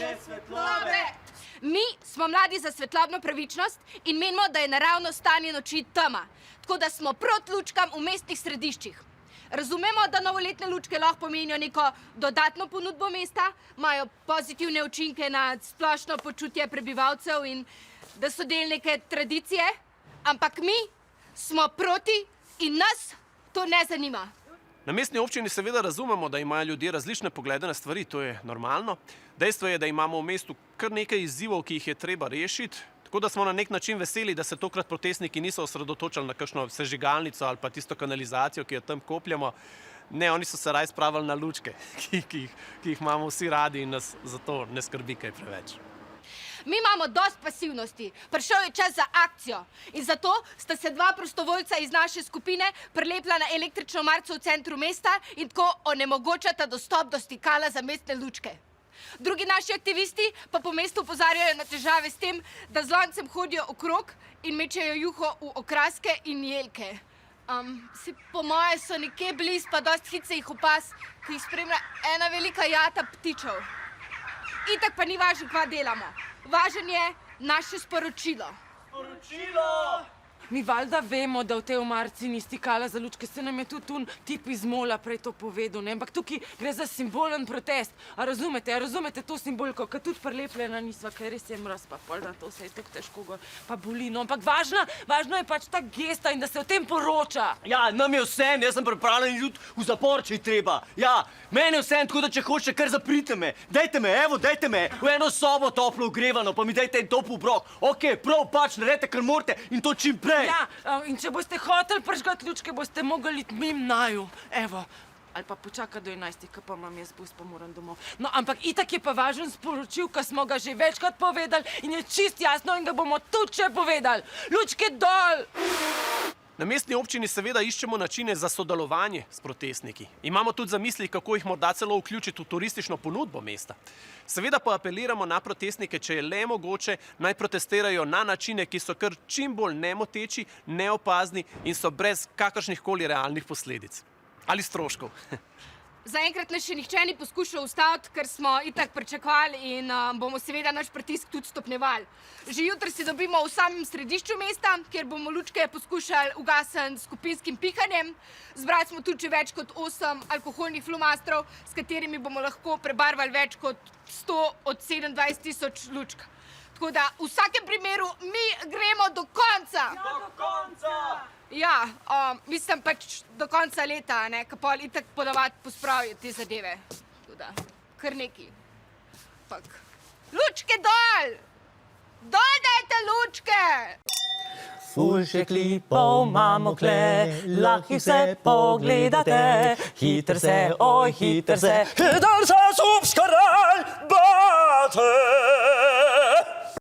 Lučke svetlobe. Mi smo mladi za svetlobno pravičnost in menimo, da je naravno stanje noči tema. Tako da smo proti lučkam v mestnih središčih. Razumemo, da novoletne lučke lahko pomenijo neko dodatno ponudbo mesta, imajo pozitivne učinke na splošno počutje prebivalcev in da so del neke tradicije, ampak mi smo proti in nas to ne zanima. Na mestni občini seveda razumemo, da imajo ljudje različne poglede na stvari, to je normalno. Dejstvo je, da imamo v mestu kar nekaj izzivov, ki jih je treba rešiti, tako da smo na nek način veseli, da se tokrat protestniki niso osredotočali na kakšno sežigalnico ali pa tisto kanalizacijo, ki jo tam kopljamo. Ne, oni so se raje spravili na lučke, ki jih imamo vsi radi in nas zato ne skrbi kaj preveč. Mi imamo dost pasivnosti, prišel je čas za akcijo in zato sta se dva prostovoljca iz naše skupine prilepila na električno marco v centru mesta in tako onemogočata dostop do stikala za mestne lučke. Drugi naši aktivisti pa po mestu opozarjajo na težave s tem, da z loncem hodijo okrog in mečejo juho v okraske in jelke. Po moje so nekje blizu, pa dost hit se jih opaz, ki jih spremlja ena velika jata ptičev. Itak pa ni važno, kva delamo. Važen je naše sporočilo. Sporočilo! Mi valjda vemo, da v tej omarci ni stikala za lučke, se nam je tudi tun tip iz Mola prej to povedal, ne? Ampak tukaj gre za simbolen protest. A razumete to simbolko, ki tudi prilepljena nisva, ker res je mraz, pa pol da to se je tako težko gor, pa boli, no. Ampak važno je pač ta gesta in da se o tem poroča. Ja, nam je vsem, jaz sem pripravljen iti v zapor, če je treba. Ja, meni je vsem, tako da če hočete, kar zaprite me. Dajte me, v eno sobo toplo ogrevano, pa mi dajte en topel obrok. Okej, prav pač, naredite, kar morate in to čim prej. Ja, in če boste hoteli prižgati lučke, boste mogli iti mimo naju. Evo, ali pa počakati do 11, ko pa imam jaz bus, pa moram domov. No, ampak itak je pa važen sporočil, ko smo ga že večkrat povedali in je čist jasno in ga bomo tudi še povedali. Lučke dol! Na mestni občini seveda iščemo načine za sodelovanje s protestniki. Imamo tudi zamisli, kako jih morda celo vključiti v turistično ponudbo mesta. Seveda pa apeliramo na protestnike, če je le mogoče, naj protestirajo na načine, ki so kar čim bolj nemoteči, neopazni in so brez kakršnihkoli realnih posledic. Ali stroškov. Zaenkrat nas še nihče ni poskušal ustaviti, ker smo itak pričakovali in bomo seveda naš pritisk tudi stopnjevali. Že jutri se dobimo v samem središču mesta, kjer bomo lučke poskušali ugasniti s skupinskim pihanjem. Zbrali smo tudi že več kot 8 alkoholnih flomastrov, s katerimi bomo lahko prebarvali več kot 100 od 27.000 lučk. Tako da v vsakem primeru mi gremo do konca. Do konca! Ja, mislim pač do konca leta, ne, ka pol itak ponavadi pospravijo te zadeve. Tako da, kar neki. Pak. Lučke dol! Dol dajte lučke! Ful še klipov imamo kle, lahko se pogledate, hiter se, oj hiter se, hiter se subskraj, bate!